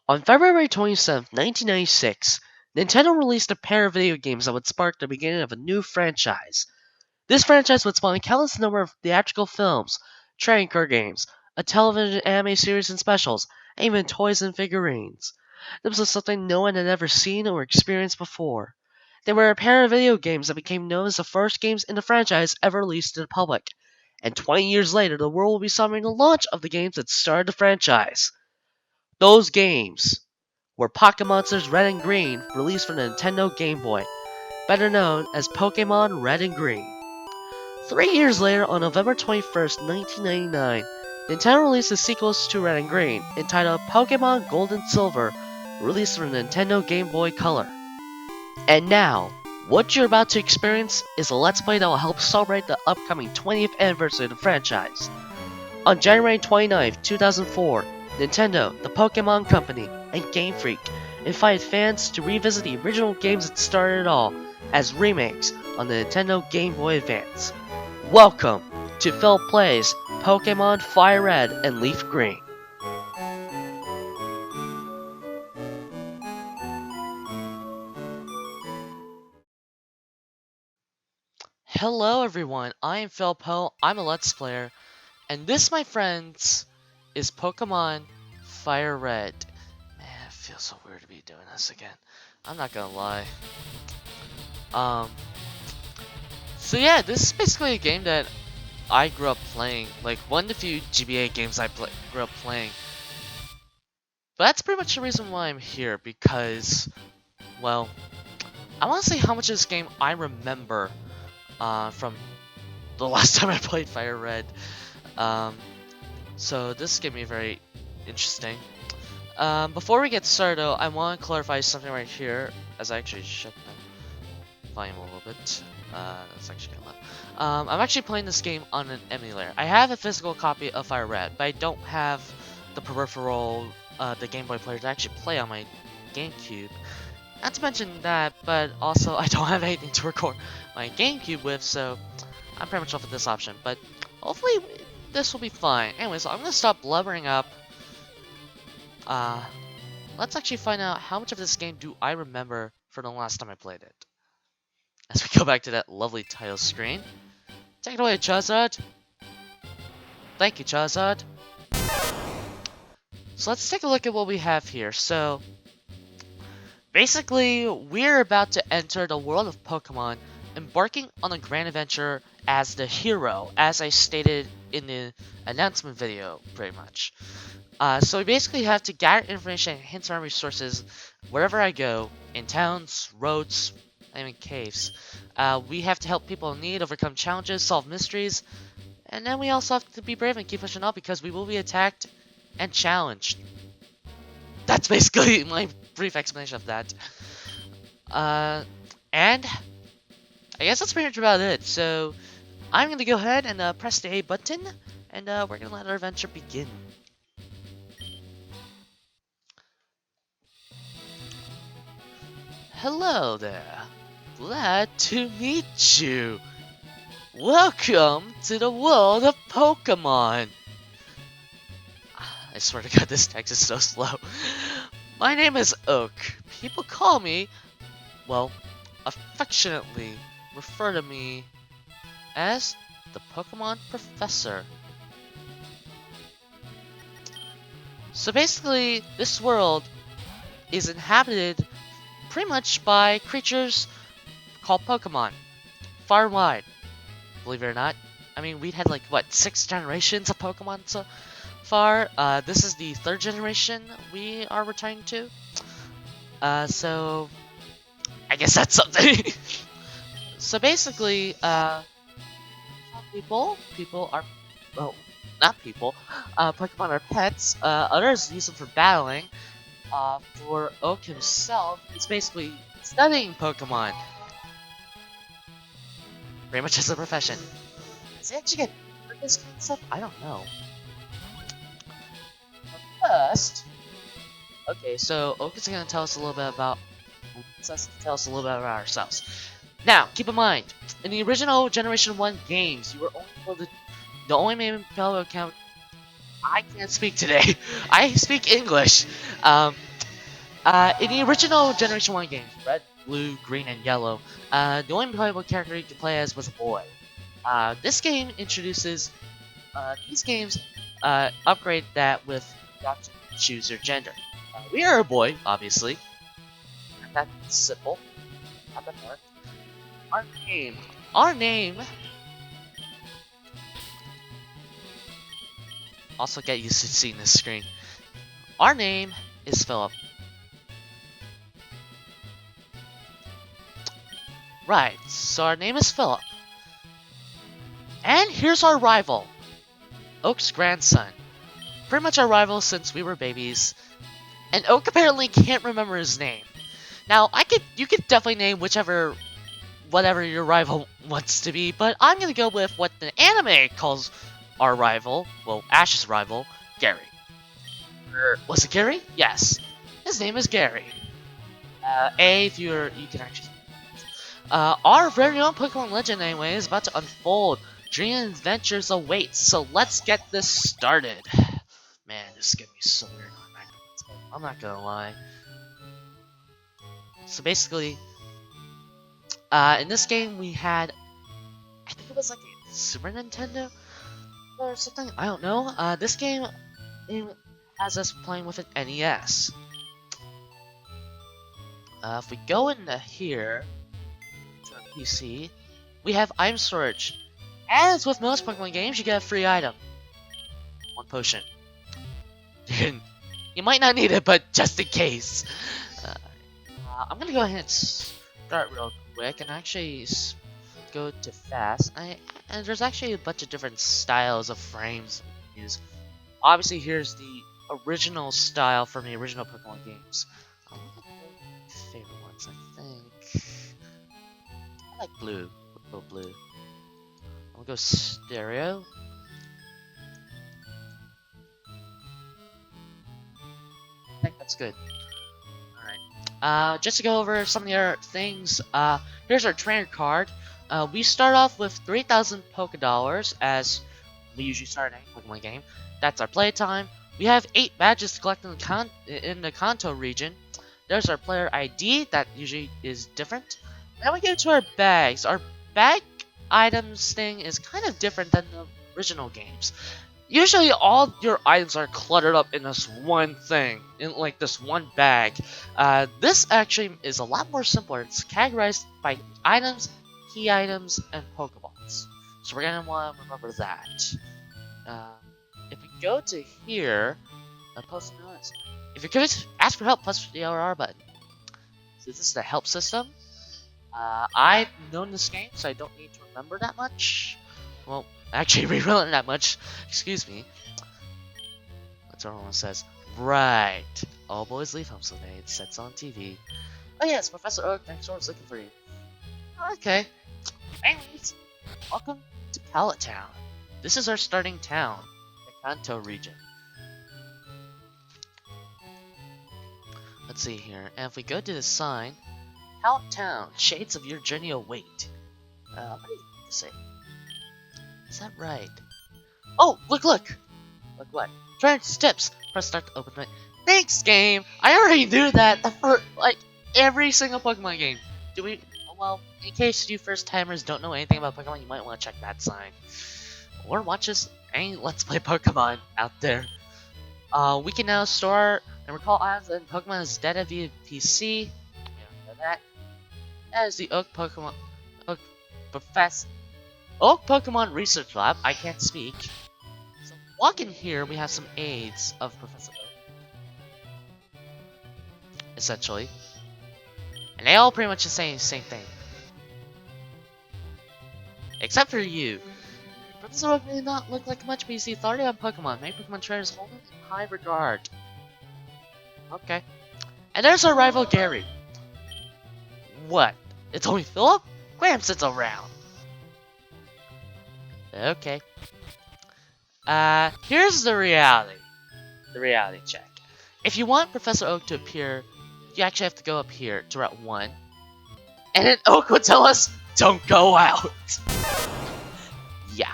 On February 27, 1996, Nintendo released a pair of video games that would spark the beginning of a new franchise. This franchise would spawn a countless number of theatrical films, trading card games, a television anime series and specials, and even toys and figurines. This was something no one had ever seen or experienced before. They were a pair of video games that became known as the first games in the franchise ever released to the public. And 20 years later, the world will be celebrating the launch of the games that started the franchise. Those games were Pokémon Monsters Red and Green, released for the Nintendo Game Boy, better known as Pokémon Red and Green. 3 years later, on November 21st, 1999, Nintendo released the sequels to Red and Green, entitled Pokémon Gold and Silver, released for the Nintendo Game Boy Color. And now, what you're about to experience is a Let's Play that will help celebrate the upcoming 20th anniversary of the franchise. On January 29th, 2004, Nintendo, the Pokémon Company, and Game Freak invited fans to revisit the original games that started it all as remakes on the Nintendo Game Boy Advance. Welcome to PhillipPlays Pokémon FireRed and Leaf Green. Hello everyone, I am Phillip, I'm a Let's Player, and this, my friends, is Pokémon FireRed. Man, it feels so weird to be doing this again. I'm not gonna lie. So yeah, this is basically a game that I grew up playing. Like, one of the few GBA games I grew up playing. But that's pretty much the reason why I'm here, because, well, I want to see how much of this game I remember from the last time I played FireRed. So this is going to be very interesting. Before we get started though, I want to clarify something right here, as I actually shut the volume a little bit. That's actually kind of loud. I'm actually playing this game on an emulator. I have a physical copy of FireRed, but I don't have the peripheral, the Game Boy player to actually play on my GameCube. Not to mention that, but also I don't have anything to record my GameCube with, so I'm pretty much off of this option. But hopefully this will be fine. Anyways, I'm gonna stop blubbering up. Let's actually find out how much of this game do I remember from the last time I played it. As we go back to that lovely title screen. Take it away, Charizard. Thank you, Charizard. So let's take a look at what we have here. So basically, we're about to enter the world of Pokemon, embarking on a grand adventure as the hero, as I stated in the announcement video, pretty much. So we basically have to gather information and hints around resources wherever I go, in towns, roads, and in caves. We have to help people in need, overcome challenges, solve mysteries, and then we also have to be brave and keep pushing on because we will be attacked and challenged. That's basically my brief explanation of that. And I guess that's pretty much about it. So I'm gonna go ahead and press the A button, and we're gonna let our adventure begin. Hello there. Glad to meet you. Welcome to the world of Pokemon. I swear to God, this text is so slow. My name is Oak. People call me, well, affectionately refer to me as the Pokemon Professor. So basically, this world is inhabited pretty much by creatures called Pokemon, far and wide. Believe it or not. I mean, we'd had like, what, 6 generations of Pokemon so far? This is the 3rd generation we are returning to. So I guess that's something. So basically, people are, well, not people, Pokemon are pets. Others use them for battling. For Oak himself, it's basically studying Pokemon. Pretty much as a profession. Does he actually get this kind of stuff? I don't know. But first, okay, so Oak is gonna tell us a little bit about ourselves. Now, keep in mind, in the original Generation 1 games, you were only able to, the only main fellow account. I can't speak today. I speak English. In the original Generation 1 games, Red, Blue, Green, and Yellow, the only playable character you could play as was a boy. This game introduces these games upgrade that with the option to choose your gender. We are a boy, obviously. That's simple. Not that hard. Our name. Our name. Also get used to seeing this screen. Our name is Phillip. Right, so our name is Phillip. And here's our rival, Oak's grandson. Pretty much our rival since we were babies. And Oak apparently can't remember his name. Now, you could definitely name whatever your rival wants to be, but I'm gonna go with what the anime calls our rival, well, Ash's rival, Gary. Was it Gary? Yes. His name is Gary. If you can actually. Our very own Pokemon Legend anyway is about to unfold. Dream and adventures await, so let's get this started. Man, this is gonna be so weird. I'm not gonna lie. So basically, in this game we had, I think it was like a Super Nintendo or something. I don't know. This game has us playing with an NES. If we go into here to our PC, we have item storage. As with most Pokemon games, you get a free item. One potion. You might not need it, but just in case. I'm gonna go ahead and start real quick and actually go to fast. And there's actually a bunch of different styles of frames we can use. Obviously, here's the original style from the original Pokemon games. I'm gonna go with my favorite ones, I think. I like blue. We'll go blue. I'm gonna go stereo. I think that's good. Alright. Just to go over some of the other things, here's our trainer card. We start off with 3,000 Pokédollars, as we usually start any Pokemon game. That's our playtime. We have 8 badges to collect in the Kanto region. There's our player ID, that usually is different. Then we get to our bags. Our bag items thing is kind of different than the original games. Usually all your items are cluttered up in this one thing, in like this one bag. This actually is a lot more simpler. It's categorized by items, key items, and Pokeballs. So we're gonna want to remember that. If we go to here, post notice. If you're curious, ask for help, press the LR button. So this is the help system. I've known this game, so I don't need to remember that much. Well, actually, rerun that much. Excuse me. That's what everyone says. Right. All boys leave home someday. It sets on TV. Oh yes, Professor Oak next door is looking for you. Okay. Anyways, welcome to Pallet Town. This is our starting town, the Kanto region. Let's see here. And if we go to the sign, Pallet Town, shades of your journey await. What do you need to say? Is that right? Oh, look! Look what? Try steps. Press start to open it. Thanks, game! I already knew that for, like, every single Pokemon game. Well, in case you first-timers don't know anything about Pokemon, you might want to check that sign. Or watch us any Let's Play Pokemon out there. We can now store and recall items and Pokemon is dead via PC. We don't know that. That is the Oak Pokemon... Oak Pokemon Research Lab. I can't speak. So walk in here, we have some aids of Professor Oak. Essentially. And they all pretty much say the same thing. Except for you. Professor Oak may not look like much, but you see authority on Pokemon. Many Pokemon trainers hold him in high regard. Okay. And there's our rival Gary. What? It's only Phillip? Gramps sits around. Okay. Here's the reality. The reality check. If you want Professor Oak to appear, you actually have to go up here to Route 1. And then Oak would tell us, don't go out. Yeah.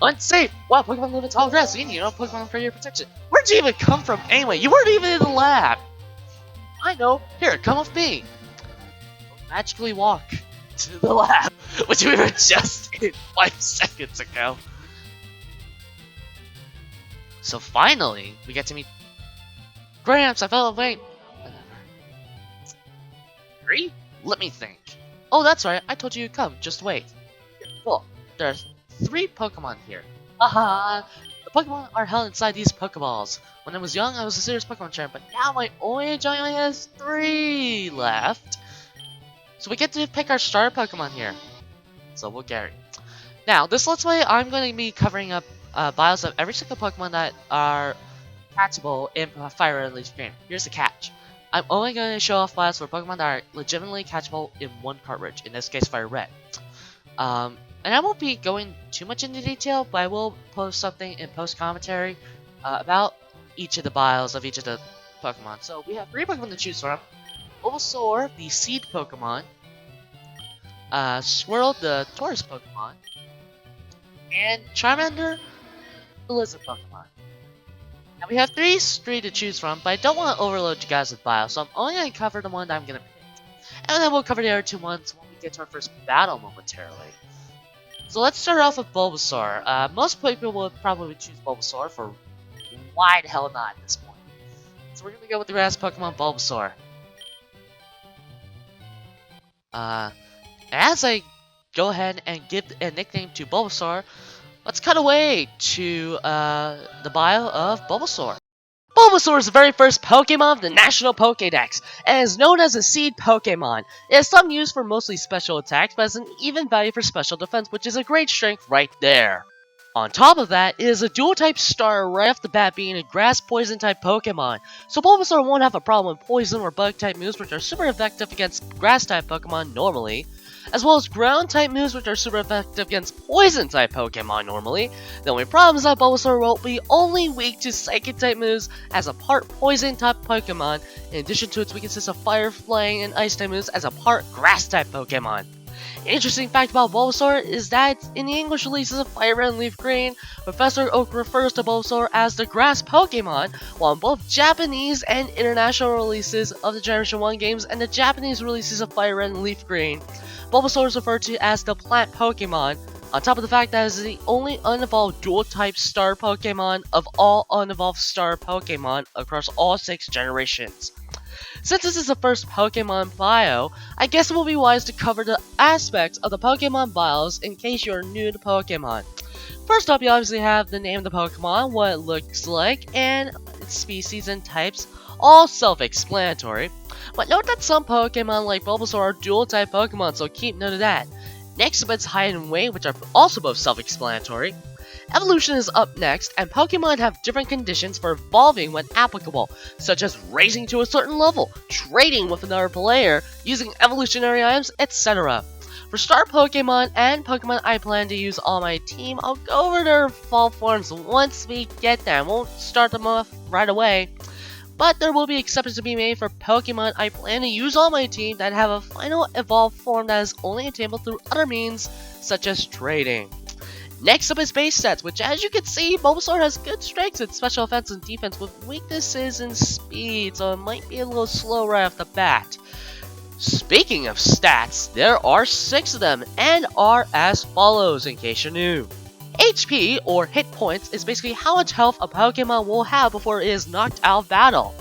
Unsafe! Wow, Pokemon live in tall grass. You need no Pokemon for your protection. Where'd you even come from anyway? You weren't even in the lab. I know. Here, come with me. Magically walk to the lab, which we were just in 5 seconds ago. So finally, we get to meet Gramps. I felt wait. Three? Let me think. Oh, that's right. I told you to come. Just wait. Cool. There's 3 Pokemon here. Haha. The Pokemon are held inside these Pokeballs. When I was young, I was a serious Pokemon trainer, but now my only only has 3 left. So we get to pick our starter Pokemon here. So we'll Gary. Now, this Let's Play, I'm going to be covering up bios of every single Pokemon that are catchable in FireRed Leaf Green. Here's the catch. I'm only going to show off bios for Pokemon that are legitimately catchable in one cartridge, in this case FireRed. And I won't be going too much into detail, but I will post something in post-commentary about each of the bios of each of the Pokemon. So we have 3 Pokemon to choose from. Bulbasaur, the Seed Pokemon. Swirl, the Taurus Pokemon. And Charmander, the Lizard Pokemon. Now we have 3 to choose from, but I don't want to overload you guys with bios, so I'm only going to cover the one that I'm going to pick. And then we'll cover the other 2 ones when we get to our first battle momentarily. So let's start off with Bulbasaur. Most people will probably choose Bulbasaur for why the hell not at this point. So we're going to go with the grass Pokemon Bulbasaur. As I go ahead and give a nickname to Bulbasaur, let's cut away to the bio of Bulbasaur. Bulbasaur is the very first Pokemon of the National Pokédex, and is known as a Seed Pokemon. It has some use for mostly special attacks, but has an even value for special defense, which is a great strength right there. On top of that, it is a dual-type starter right off the bat, being a grass-poison-type Pokemon, so Bulbasaur won't have a problem with poison or bug-type moves, which are super effective against grass-type Pokemon normally, as well as ground-type moves, which are super effective against poison-type Pokemon normally. The only problem is that Bulbasaur will be only weak to Psychic-type moves as a part poison-type Pokemon, in addition to its weaknesses of Fire, Flying, and Ice-type moves as a part Grass-type Pokemon. An interesting fact about Bulbasaur is that in the English releases of FireRed and Leaf Green, Professor Oak refers to Bulbasaur as the Grass Pokemon, while in both Japanese and international releases of the Generation 1 games and the Japanese releases of FireRed and Leaf Green, Bulbasaur is referred to as the Plant Pokemon, on top of the fact that it is the only unevolved dual-type star Pokemon of all unevolved star Pokemon across all 6 generations. Since this is the first Pokemon bio, I guess it will be wise to cover the aspects of the Pokemon bios in case you're new to Pokemon. First up, you obviously have the name of the Pokemon, what it looks like, and its species and types, all self-explanatory. But note that some Pokemon like Bulbasaur are dual-type Pokemon, so keep note of that. Next up, its height and weight, which are also both self-explanatory. Evolution is up next, and Pokemon have different conditions for evolving when applicable, such as raising to a certain level, trading with another player, using evolutionary items, etc. For Star Pokemon and Pokemon I plan to use on my team, I'll go over their evolved forms once we get there. I won't start them off right away. But there will be exceptions to be made for Pokemon I plan to use on my team that have a final evolved form that is only attainable through other means, such as trading. Next up is base stats, which as you can see, Bulbasaur has good strengths in special offense and defense with weaknesses in speed, so it might be a little slow right off the bat. Speaking of stats, there are 6 of them, and are as follows in case you're new. HP, or hit points, is basically how much health a Pokemon will have before it is knocked out of battle.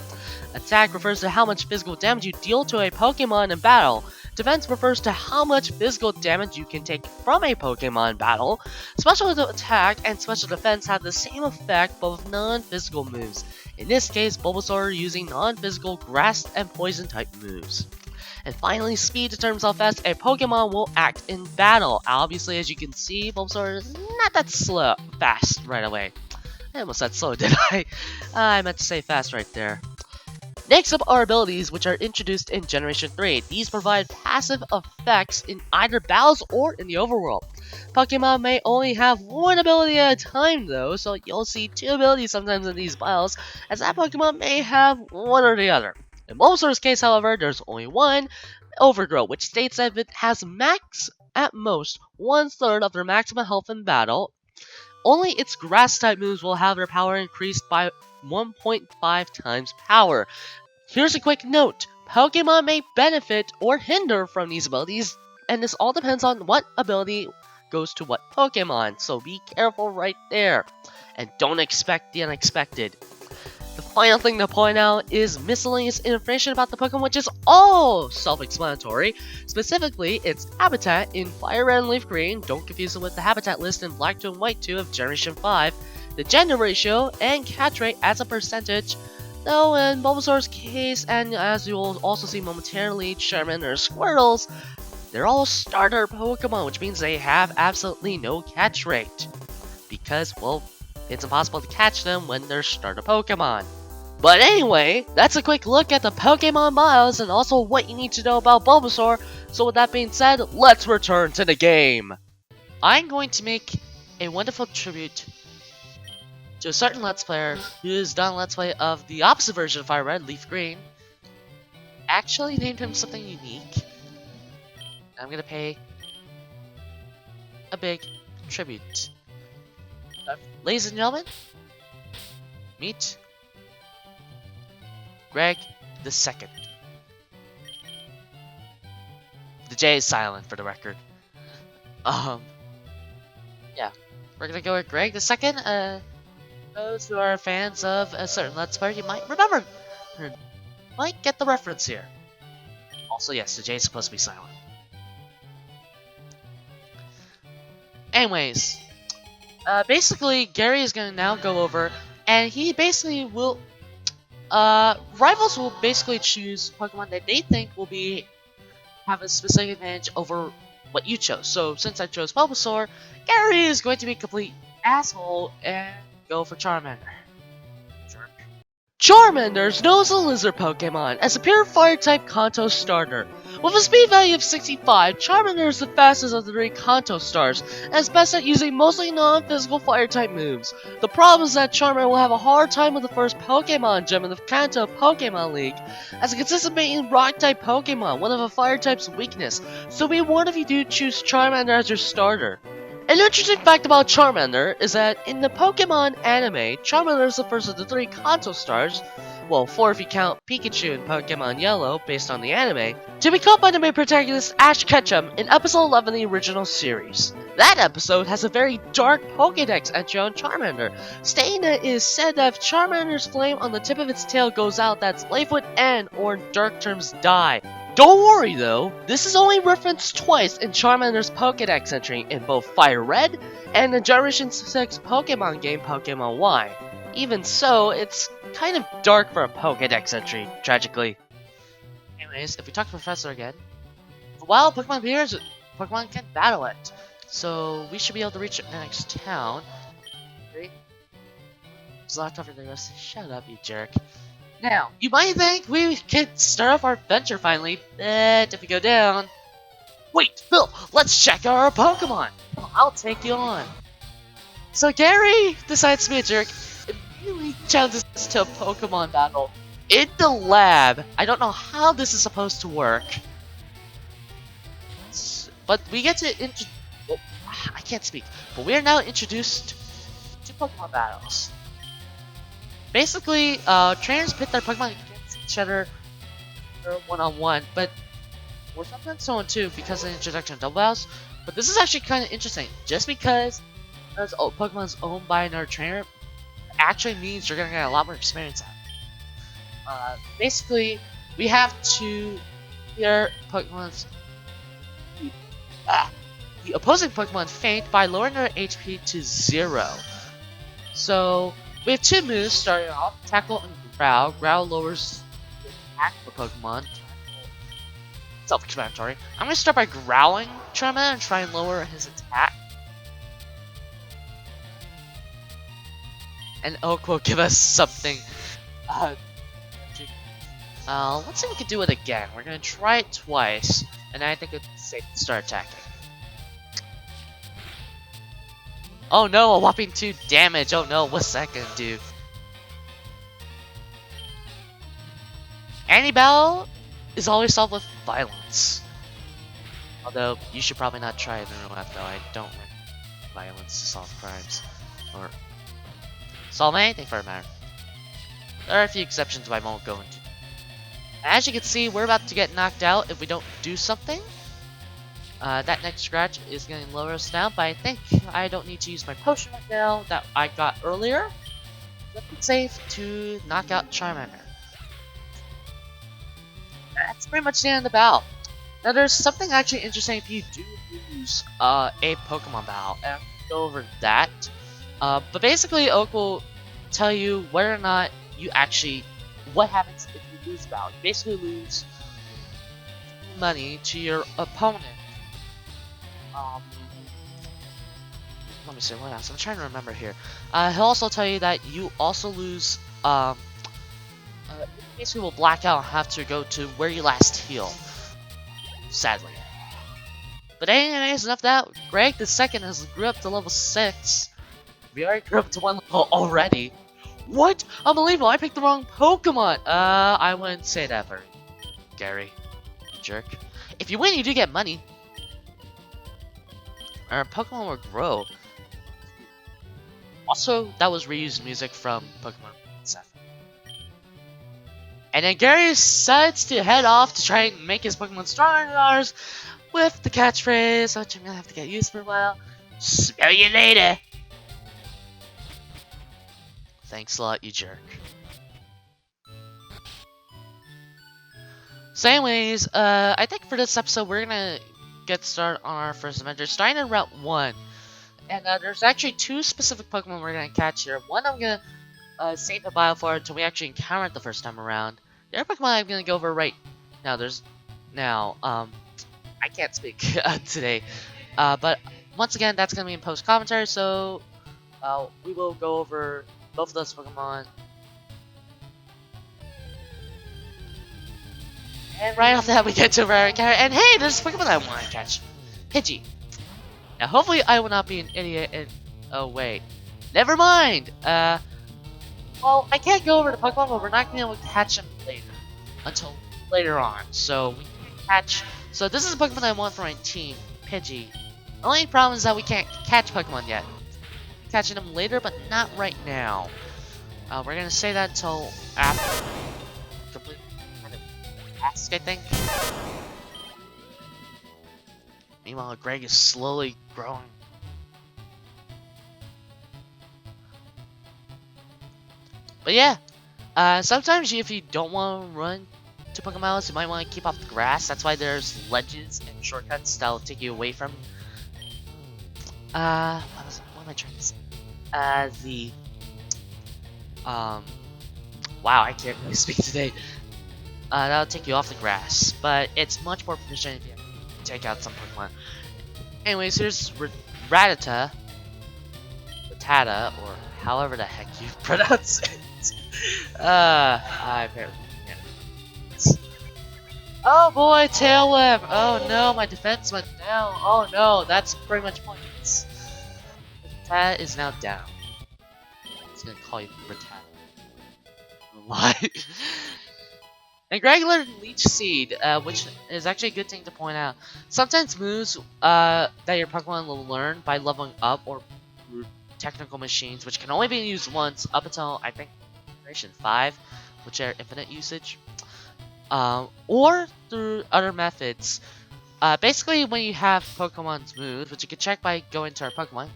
Attack refers to how much physical damage you deal to a Pokemon in battle. Defense refers to how much physical damage you can take from a Pokemon in battle. Special attack and special defense have the same effect but with non-physical moves. In this case, Bulbasaur using non-physical grass and poison type moves. And finally, speed determines how fast a Pokemon will act in battle. Obviously, as you can see, Bulbasaur is not that fast right away. I almost said slow, did I? I meant to say fast right there. Next up are abilities, which are introduced in Generation 3. These provide passive effects in either battles or in the overworld. Pokemon may only have one ability at a time though, so you'll see 2 abilities sometimes in these battles, as that Pokemon may have one or the other. In Bulbasaur's case, however, there's only one, Overgrow, which states that it has max at most 1/3 of their maximum health in battle. Only its grass-type moves will have their power increased by 1.5 times power. Here's a quick note. Pokemon may benefit or hinder from these abilities, and this all depends on what ability goes to what Pokemon, so be careful right there, and don't expect the unexpected. The final thing to point out is miscellaneous information about the Pokemon, which is all self-explanatory. Specifically, its habitat in Fire Red and Leaf Green, don't confuse it with the habitat list in Black 2 and White 2 of Generation 5, the gender ratio, and catch rate as a percentage. Though in Bulbasaur's case, and as you'll also see momentarily, Charmander and Squirtles, they're all starter Pokemon, which means they have absolutely no catch rate. Because, well, it's impossible to catch them when they're starter Pokemon. But anyway, that's a quick look at the Pokemon bios and also what you need to know about Bulbasaur. So with that being said, let's return to the game. I'm going to make a wonderful tribute to a certain Let's Player who has done a Let's Play of the opposite version of Fire Red, Leaf Green. Actually named him something unique. I'm gonna pay a big tribute. Ladies and gentlemen, meet Greg the Second. The J is silent for the record. Yeah, we're gonna go with Greg the Second. Those who are fans of a certain Let's Player, you might remember, or might get the reference here. Also, yes, the J is supposed to be silent. Anyways. Basically, Gary is going to now go over, and he basically will, rivals will basically choose Pokemon that they think will have a specific advantage over what you chose. So, since I chose Bulbasaur, Gary is going to be a complete asshole and go for Charmander. Charmander's known as a lizard Pokemon, as a pure Fire-type Kanto starter. With a speed value of 65, Charmander is the fastest of the 3 Kanto stars, and is best at using mostly non-physical Fire-type moves. The problem is that Charmander will have a hard time with the first Pokemon Gem in the Kanto Pokemon League, as it consists of main Rock-type Pokemon, one of a Fire-type's weakness, so be warned if you do choose Charmander as your starter. An interesting fact about Charmander is that in the Pokemon anime, Charmander is the first of the 3 Kanto stars, well 4 if you count Pikachu and Pokemon Yellow based on the anime, to be caught by the main protagonist Ash Ketchum in episode 11 of the original series. That episode has a very dark Pokédex entry on Charmander, stating that it is said that if Charmander's flame on the tip of its tail goes out, that its life would end or in dark terms die. Don't worry though, this is only referenced twice in Charmander's Pokédex entry in both Fire Red and the Generation 6 Pokemon game Pokemon Y. Even so, it's kind of dark for a Pokédex entry, tragically. Anyways, if we talk to Professor again, if a wild Pokemon appears, Pokemon can battle it. So we should be able to reach the next town. Okay. There's a lot over the rest. Shut up, you jerk. Now, you might think we could start off our adventure finally, but if we go down... Wait, Phil, let's check our Pokemon! I'll take you on. So Gary decides to be a jerk, immediately challenges us to a Pokemon battle in the lab. I don't know how this is supposed to work. But we get to I can't speak. But we are now introduced to Pokemon battles. Basically, trainers pit their Pokemon against each other one-on-one, but we're sometimes so on too because of the introduction of double battles. But this is actually kind of interesting. Just because Pokemon's owned by another trainer actually means you're gonna get a lot more experience out of it. Basically, we have to clear Pokemon's the opposing Pokemon faint by lowering their HP to 0. So we have 2 moves starting off, Tackle and Growl. Growl lowers the attack of the Pokemon. Self-explanatory. I'm gonna start by growling Charmander and try and lower his attack. And Oak will give us something. Let's see if we can do it again. We're gonna try it twice, and I think it's safe to start attacking. Oh no, a whopping 2 damage. Oh no, what's that gonna do? Any battle is always solved with violence. Although, you should probably not try it in real life though. I don't like violence to solve crimes. Or solve anything for a matter. There are a few exceptions but I won't go into. As you can see, we're about to get knocked out if we don't do something. That next scratch is going to lower us down, but I think I don't need to use my potion right now that I got earlier. It's safe to knock out Charmander. That's pretty much the end of the battle. Now there's something actually interesting if you do lose a Pokemon battle, and I'll go over that. But basically Oak will tell you whether or not you actually, what happens if you lose a battle. You basically lose money to your opponent. Let me see, what else? I'm trying to remember here. He'll also tell you that you also lose, basically will black out and have to go to where you last healed. Sadly. But anyways, enough of that. Greg the second has grew up to level 6. We already grew up to 1 level already. What? Unbelievable, I picked the wrong Pokemon! I wouldn't say that for Gary. You jerk. If you win, you do get money. Our Pokemon will grow. Also, that was reused music from Pokemon 7. And then Gary decides to head off to try and make his Pokemon stronger than ours with the catchphrase, which I'm gonna have to get used for a while. Smell you later! Thanks a lot, you jerk. So anyways, I think for this episode we're gonna get started on our first adventure, starting in Route 1. And there's actually 2 specific Pokemon we're gonna catch here. One I'm gonna save the bio for until we actually encounter it the first time around. The other Pokemon I'm gonna go over right now. I can't speak today. But once again, that's gonna be in post commentary, so we will go over both of those Pokemon. And right off that, we get to a rare encounter. And hey, there's a Pokemon I want to catch, Pidgey. Now, hopefully, I will not be an idiot. And oh wait, never mind. Well, I can't go over to Pokemon, but we're not gonna be able to catch him later, until later on. So we can catch. So this is a Pokemon I want for my team, Pidgey. The only problem is that we can't catch Pokemon yet. Catching them later, but not right now. We're gonna say that until after complete kind of task, I think. Meanwhile, Greg is slowly growing. But yeah, sometimes if you don't want to run to Pokemon Islands, you might want to keep off the grass. That's why there's ledges and shortcuts that'll take you away from. What am I trying to say? Wow, I can't really speak today. That'll take you off the grass, but it's much more efficient if you take out some Pokemon. Anyways, here's Rattata, or however the heck you pronounce it. I apparently can't. Oh boy, Tail Whip! Oh no, my defense went down. Oh no, that's pretty much pointless. Rattata is now down. I'm just gonna call you Rattata. Why? And Greg learned Leech Seed, which is actually a good thing to point out. Sometimes moves that your Pokemon will learn by leveling up or through technical machines, which can only be used once up until, I think, Generation 5, which are infinite usage. Or through other methods. Basically, when you have Pokemon's moves, which you can check by going to our Pokemon.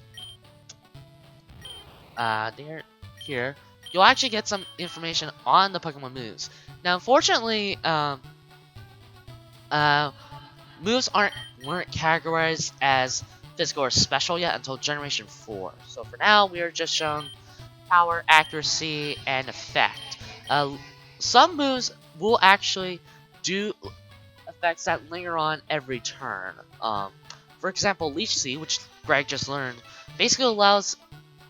Here. You'll actually get some information on the Pokemon moves. Now, unfortunately, moves weren't categorized as physical or special yet until Generation 4. So for now, we are just shown power, accuracy, and effect. Some moves will actually do effects that linger on every turn. For example, Leech Seed, which Greg just learned, basically allows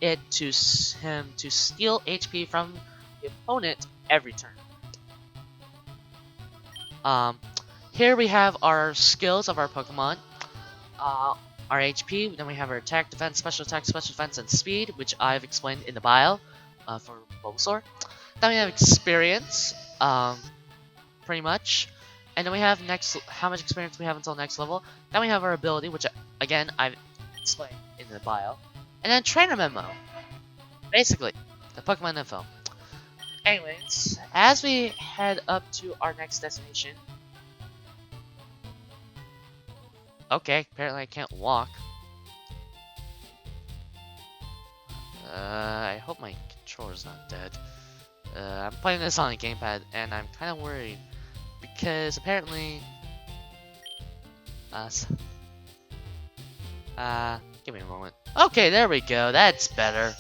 him to steal HP from the opponent every turn. Here we have our skills of our Pokemon, our HP, then we have our attack, defense, special defense, and speed, which I've explained in the bio for Bulbasaur. Then we have experience, pretty much, and then we have how much experience we have until next level. Then we have our ability, which again I've explained in the bio. And then trainer memo. Basically, the Pokemon info. Anyways, as we head up to our next destination. Okay, apparently I can't walk. I hope my controller's not dead. I'm playing this on a gamepad, and I'm kind of worried because apparently, give me a moment. Okay, there we go. That's better.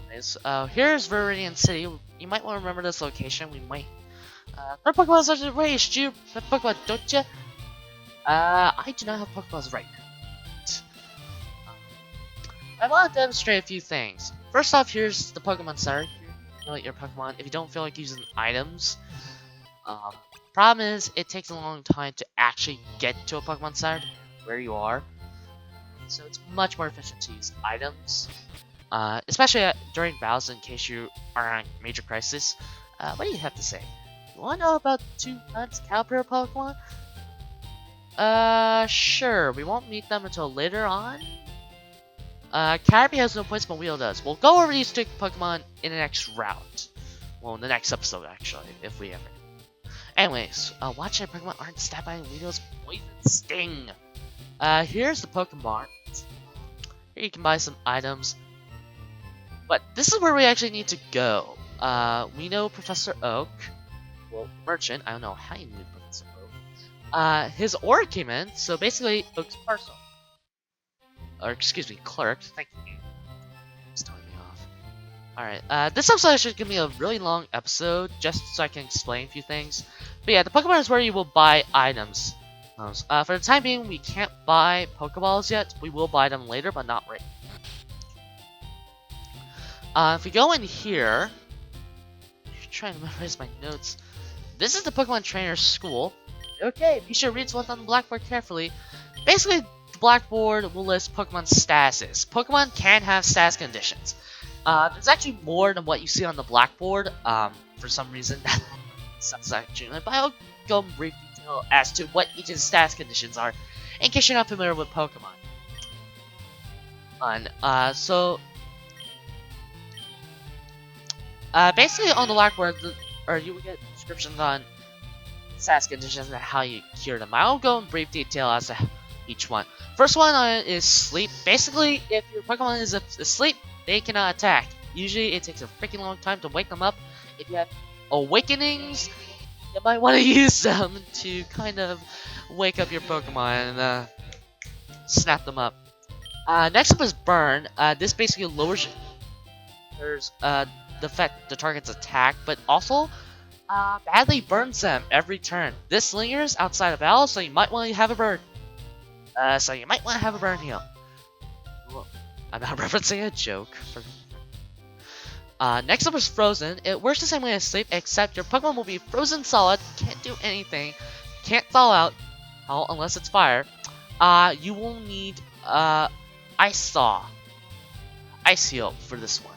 Here's Viridian City. You might want to remember this location. We might. Our Pokemon's such a race. Do you have Pokemon, don't you? I do not have Pokeballs right now. I want to demonstrate a few things. First off, here's the Pokemon Center. You know your Pokemon. If you don't feel like using items, problem is it takes a long time to actually get to a Pokemon Center where you are. So it's much more efficient to use items, especially during battles in case you are on major crisis. What do you have to say? You want to know about 2 months Caterpillar Pokemon? Sure. We won't meet them until later on. Caterpie has no points, but Wheel does. We'll go over these 2 Pokemon in the next route. Well, in the next episode, actually, if we ever. Anyways, watch our Pokemon aren't stabbed by Wheel's Poison Sting. Here's the Pokemon. Here you can buy some items. But this is where we actually need to go. We know Professor Oak. Well, Merchant. I don't know how you knew Professor Oak. His order came in, so basically Oak's parcel. Or excuse me, clerk. Thank you. It's telling me off. Alright, this episode should give me a really long episode, just so I can explain a few things. But yeah, the Pokemon is where you will buy items. For the time being, we can't buy Pokeballs yet. We will buy them later, but not right now. If we go in here, I'm trying to memorize my notes. This is the Pokemon Trainer School. Okay, be sure to read what's on the blackboard carefully. Basically, the blackboard will list Pokemon statuses. Pokemon can have status conditions. There's actually more than what you see on the blackboard. For some reason, that sounds actually, but I'll go in brief detail as to what each of the status conditions are, in case you're not familiar with Pokemon. Basically on the blackboard, you will get descriptions on status conditions and how you cure them. I'll go in brief detail as to each one. First one is sleep. Basically, if your Pokemon is asleep, they cannot attack. Usually, it takes a freaking long time to wake them up. If you have awakenings, you might want to use them to kind of wake up your Pokemon and snap them up. Next up is burn. This basically lowers the target's attack, but also badly burns them every turn. This lingers outside of battle, so you might want to have a burn. Heal. I'm not referencing a joke. Next up is frozen. It works the same way as sleep, except your Pokemon will be frozen solid, can't do anything, can't thaw out, unless it's fire. You will need Ice Thaw, Ice Heal for this one.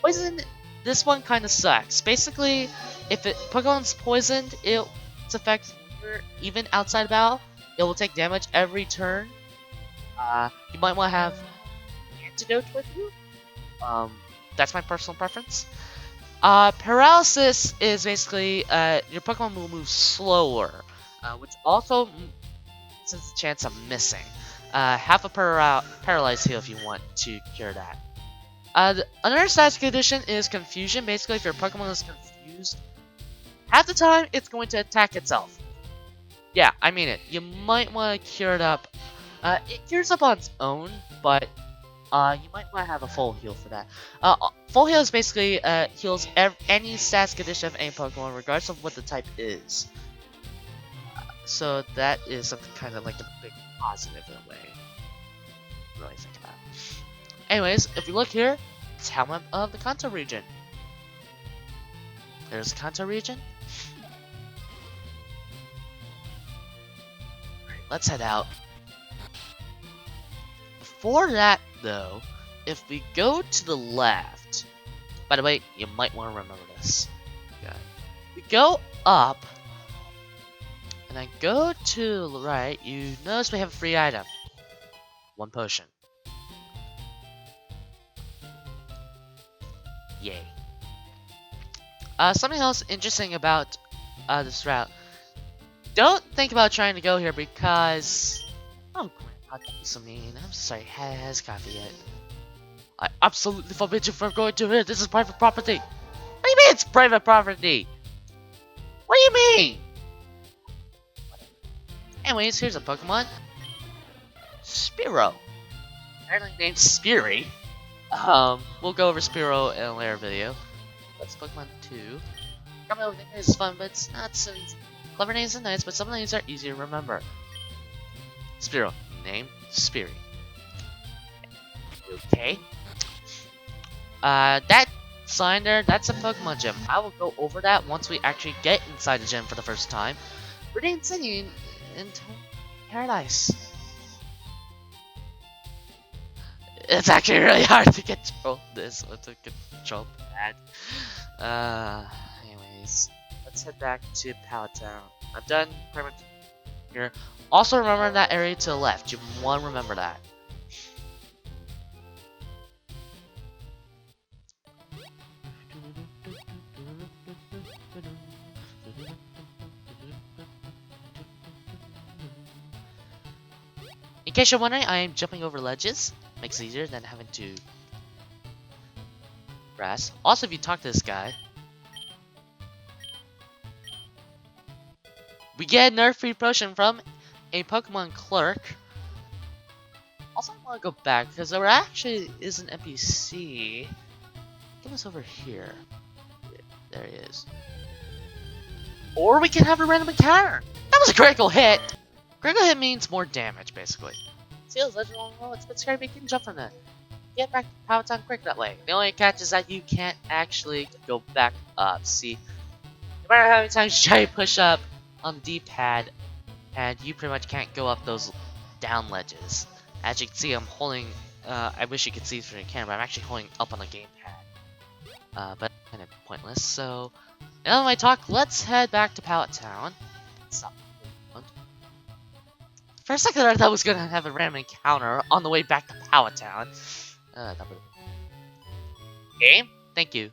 Poison. This one kind of sucks. Basically, if Pokemon's poisoned, its effects even outside of battle. It will take damage every turn. You might want to have antidote with you. That's my personal preference. Paralysis is basically your Pokemon will move slower, which also has a chance of missing. Have a paralyzed heal if you want to cure that. Another status condition is confusion. Basically, if your Pokemon is confused, half the time it's going to attack itself. Yeah, I mean it. You might want to cure it up. It cures up on its own, but you might want to have a full heal for that. Full heal is basically heals any status condition of any Pokemon, regardless of what the type is. So that is something kind of like a big positive in a way. Really think about it. Anyways, if you look here, it's Helmet of the Kanto region. There's the Kanto region. Alright, let's head out. Before that, though, if we go to the left, by the way, you might want to remember this. Okay. We go up, and I go to the right, you notice we have a free item. 1 potion. Yay. Something else interesting about this route. Don't think about trying to go here because... Oh, Grandpa, don't be so mean. I'm sorry, has coffee yet. I absolutely forbid you from going to here. This is private property. What do you mean it's private property? What do you mean? Anyways, here's a Pokemon. Spiro. Apparently named Speary. We'll go over Spiro in a later video. That's Pokemon 2. Coming up with nicknames is fun, but it's not so easy. Clever names are nice, but some names are easier to remember. Spiro. Name, Speary. Okay. That sign there, that's a Pokemon gym. I will go over that once we actually get inside the gym for the first time. Viridian City in Paradise. It's actually really hard to control this with a control pad. Anyways, let's head back to Pallet Town. I'm done pretty much here. Also remember that area to the left. You want to remember that. In case you're wondering, I am jumping over ledges. Makes it easier than having to grass. Also, if you talk to this guy, we get a nerf-free potion from a Pokemon clerk. Also, I want to go back because there actually is an NPC. Get us over here. There he is. Or we can have a random encounter. That was a critical hit. Critical hit means more damage, basically. Seals, let's roll. It's a bit scary, but you can jump from that. Get back to Power Town quick that way. The only catch is that you can't actually go back up. See, no matter how many times you try to push up on the D-pad, and you pretty much can't go up those down ledges. As you can see, I'm holding. I wish you could see through the camera. I'm actually holding up on the gamepad, but kind of pointless. So, enough of my talk. Let's head back to Pallet Town. Stop. For a second, I thought I was gonna have a random encounter on the way back to Pallet Town. Game? Thank you.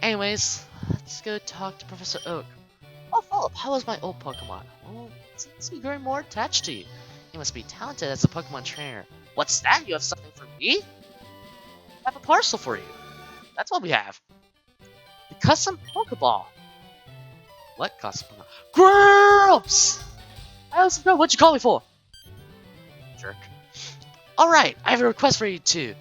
Anyways, let's go talk to Professor Oak. Oh, Phillip, how is my old Pokemon? Well, it seems to be growing more attached to you. You must be talented as a Pokemon trainer. What's that? You have something for me? I have a parcel for you. That's what we have. The custom Pokeball. What custom Pokeball? Groups! I also know what you call me for. Jerk. Alright, I have a request for you too.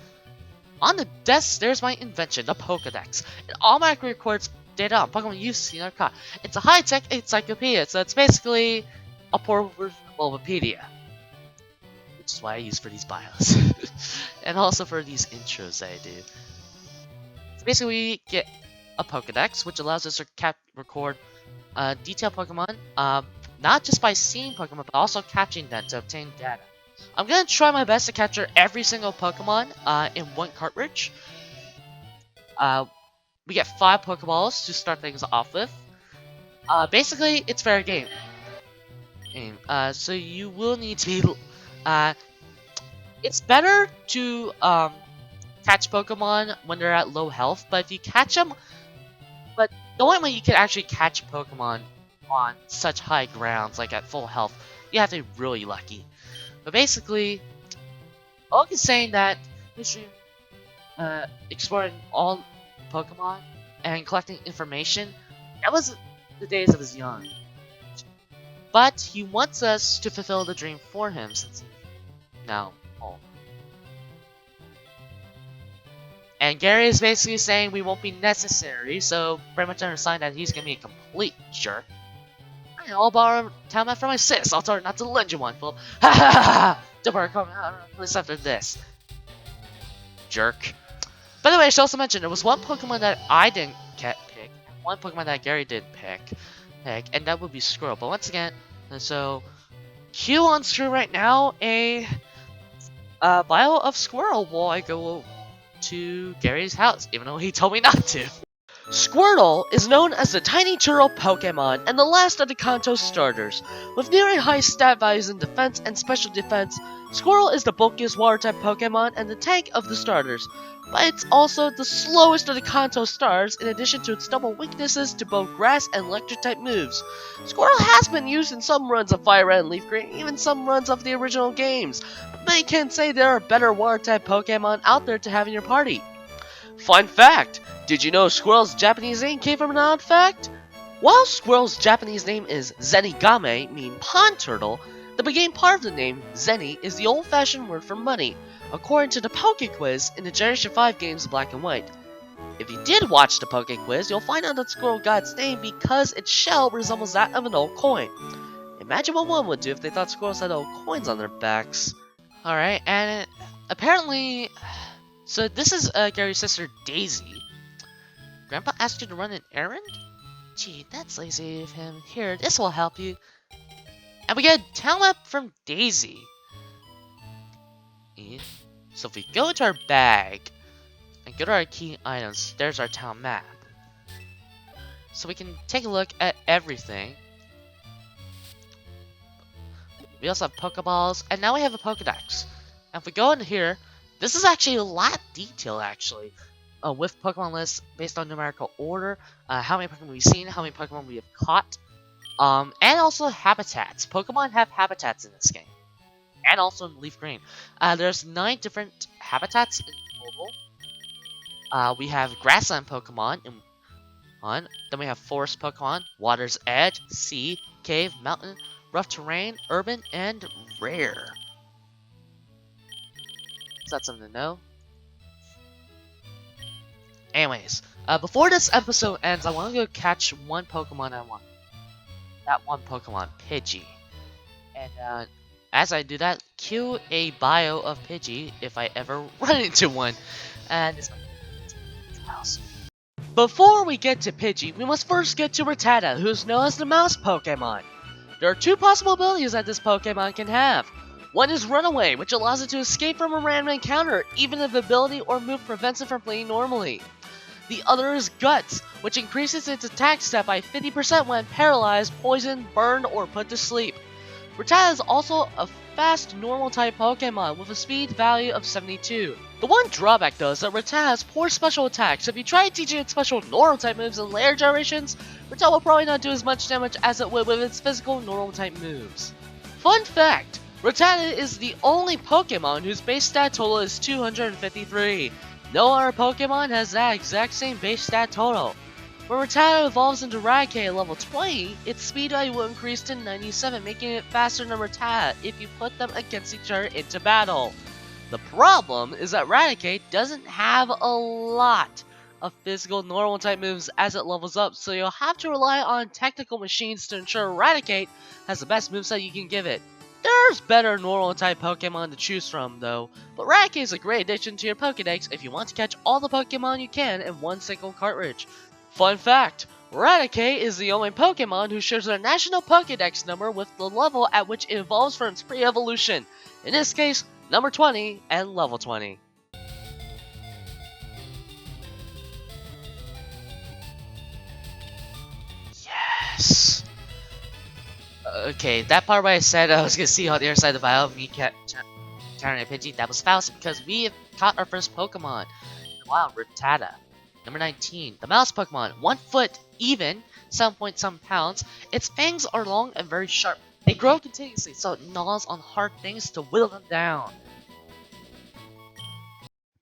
On the desk, there's my invention, the Pokedex. It automatically records data on Pokemon you've seen or caught. It's a high-tech encyclopedia, so it's basically a portable version of Bulbapedia. Which is why I use for these bios. And also for these intros that I do. So basically, we get a Pokedex, which allows us to record detailed Pokemon, not just by seeing Pokemon, but also catching them to obtain data. I'm gonna try my best to capture every single Pokemon in one cartridge. We get 5 Pokeballs to start things off with. Basically, it's fair game. So you will need to be. It's better to catch Pokemon when they're at low health, but if you catch them, but the only way you can actually catch Pokemon on such high grounds, like at full health, you have to be really lucky. But basically, Oak is saying that exploring all Pokemon and collecting information, that was the days of his young. But he wants us to fulfill the dream for him since he's now old. And Gary is basically saying we won't be necessary, so pretty much understand that he's gonna be a complete jerk. I'll borrow a town map from my sis. I'll tell her not to lend you one, Phil. Ha ha ha ha! Don't worry, come out after this. Jerk. By the way, I should also mention there was one Pokemon that I didn't pick, and one Pokemon that Gary did pick, and that would be Squirrel. But once again, so cue on screen right now a bio of Squirrel while I go to Gary's house, even though he told me not to. Squirtle is known as the tiny turtle Pokemon and the last of the Kanto starters. With nearly high stat values in defense and special defense, Squirtle is the bulkiest water type Pokemon and the tank of the starters. but it's also the slowest of the Kanto stars in addition to its double weaknesses to both grass and electric type moves. Squirtle has been used in some runs of Fire Red and Leaf Green, even some runs of the original games, but many can say there are better water type Pokemon out there to have in your party. Fun fact! Did you know Squirrel's Japanese name came from an odd fact? While Squirrel's Japanese name is Zenigame, meaning pond turtle, the beginning part of the name, Zeni, is the old-fashioned word for money, according to the Poke Quiz in the Generation 5 games Black and White. If you did watch the Poke Quiz, you'll find out that Squirrel got its name because its shell resembles that of an old coin. Imagine what one would do if they thought squirrels had old coins on their backs. Alright, and apparently... So this is Gary's sister, Daisy. Grandpa asked you to run an errand? Gee, that's lazy of him. Here, this will help you. And we get a town map from Daisy. So if we go to our bag and go to our key items, there's our town map. So we can take a look at everything. We also have Pokeballs, and now we have a Pokedex. And if we go in here, this is actually a lot detailed, actually. With Pokemon lists based on numerical order, how many Pokemon we've seen, how many Pokemon we have caught, and also habitats. Pokemon have habitats in this game, and also in Leaf Green. There's 9 different habitats in total. We have grassland Pokemon, then we have forest Pokemon, water's edge, sea, cave, mountain, rough terrain, urban, and rare. Is that something to know? Anyways, before this episode ends, I want to go catch one Pokemon I want. That one Pokemon, Pidgey. And as I do that, cue a bio of Pidgey if I ever run into one. And this house. Before we get to Pidgey, we must first get to Rattata, who is known as the Mouse Pokemon. There are 2 possible abilities that this Pokemon can have. One is Runaway, which allows it to escape from a random encounter, even if the ability or move prevents it from fleeing normally. The other is Guts, which increases its attack stat by 50% when paralyzed, poisoned, burned, or put to sleep. Rattata is also a fast normal type Pokemon with a speed value of 72. The one drawback though is that Rattata has poor special attacks, so if you try teaching it special normal type moves in later generations, Rattata will probably not do as much damage as it would with its physical normal type moves. Fun fact! Rattata is the only Pokemon whose base stat total is 253. No other Pokemon has that exact same base stat total. When Rattata evolves into Raticate at level 20, its speed value will increase to 97, making it faster than Rattata if you put them against each other into battle. The problem is that Raticate doesn't have a lot of physical normal type moves as it levels up, so you'll have to rely on technical machines to ensure Raticate has the best moveset you can give it. There's better normal type Pokemon to choose from though, but Raticate is a great addition to your Pokédex if you want to catch all the Pokemon you can in one single cartridge. Fun fact, Raticate is the only Pokemon who shares their national Pokédex number with the level at which it evolves from its pre-evolution. In this case, number 20 and level 20. Yes! Okay, that part where I said I was gonna see on the other side of the bio, me encountering a Pidgey, that was false because we have caught our first Pokemon. Wow, Rattata. Number 19, the mouse Pokemon. 1 foot, even, 7 pounds. Its fangs are long and very sharp. They grow continuously, so it gnaws on hard things to whittle them down.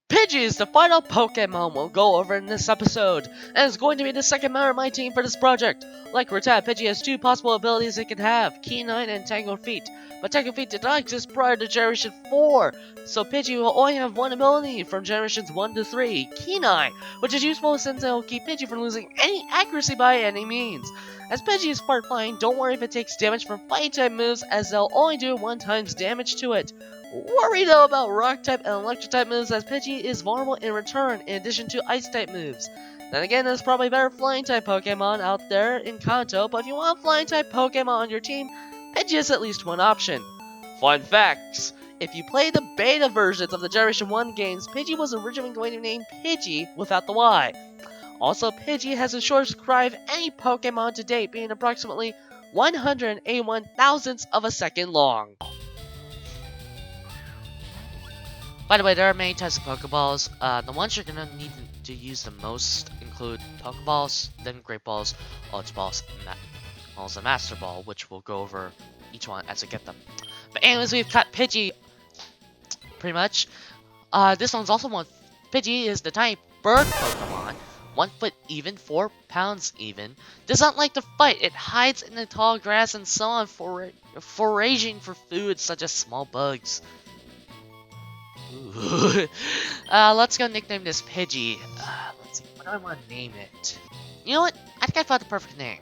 Pidgey is the final Pokemon we'll go over in this episode, and is going to be the second member of my team for this project. Like Rattata, Pidgey has 2 possible abilities it can have, Keen-Eye and Tangled Feet. But Tangled Feet did not exist prior to Generation 4, so Pidgey will only have 1 ability from Generations 1 to 3, Keen-Eye, which is useful since it will keep Pidgey from losing any accuracy by any means. As Pidgey is part flying, don't worry if it takes damage from fighting type moves, as they'll only do 1 times damage to it. Worry though about rock type and electric type moves, as Pidgey is vulnerable in return in addition to ice type moves. Then again, there's probably better flying type Pokemon out there in Kanto, but if you want flying type Pokemon on your team, Pidgey is at least one option. Fun facts! If you play the beta versions of the Generation 1 games, Pidgey was originally going to be named Pidgey without the Y. Also, Pidgey has the shortest cry of any Pokemon to date, being approximately 181 thousandths of a second long. By the way, there are many types of Pokeballs. The ones you're gonna need to use the most include Pokeballs, then Great Balls, Ultra Balls, and Master Ball, which we'll go over each one as we get them. But anyways, we've got Pidgey, pretty much. This one's also one. Pidgey is the tiny bird Pokemon, 1 foot even, 4 pounds even. Does not like to fight. It hides in the tall grass and so on, foraging for food such as small bugs. Let's go nickname this Pidgey. Let's see, what do I want to name it? You know what? I think I found the perfect name.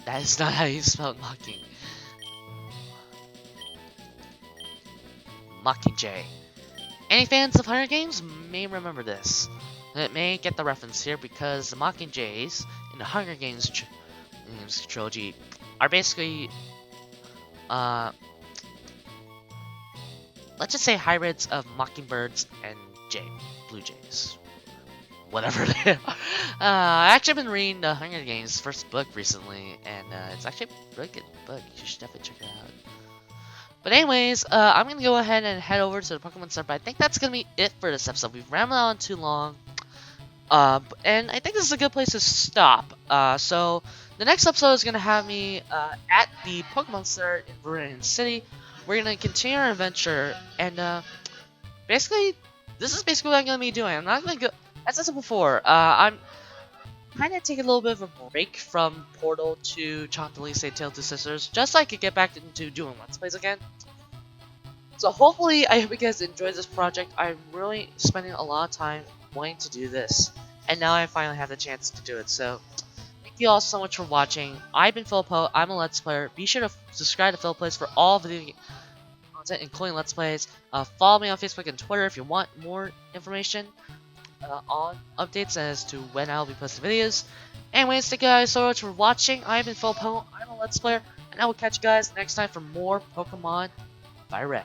That is not how you spell mocking. Mockingjay. Any fans of Hunger Games may remember this. It may get the reference here because the Mockingjays in the Hunger Games trilogy are basically, let's just say hybrids of mockingbirds and blue jays. Whatever they are. I actually been reading the Hunger Games first book recently, and it's actually a really good book. You should definitely check it out. But anyways, I'm going to go ahead and head over to the Pokemon Center, but I think that's going to be it for this episode. We've rambled on too long, and I think this is a good place to stop. So, the next episode is going to have me at the Pokemon Center in Viridian City. We're going to continue our adventure, and basically, this is basically what I'm going to be doing. I'm not going to go, as I said before, I'm kind of taking a little bit of a break from Portal to Chocolate Say Tale to Sisters, just so I could get back into doing Let's Plays again. So hopefully, I hope you guys enjoyed this project. I'm really spending a lot of time wanting to do this, and now I finally have the chance to do it. So, thank you all so much for watching. I've been Phillip. I'm a Let's Player. Be sure to subscribe to PhillipPlays for all video content, including Let's Plays. Follow me on Facebook and Twitter if you want more information on updates as to when I'll be posting videos. Anyways, thank you guys so much for watching. I've been Phillip. I'm a Let's Player, and I will catch you guys next time for more Pokemon FireRed.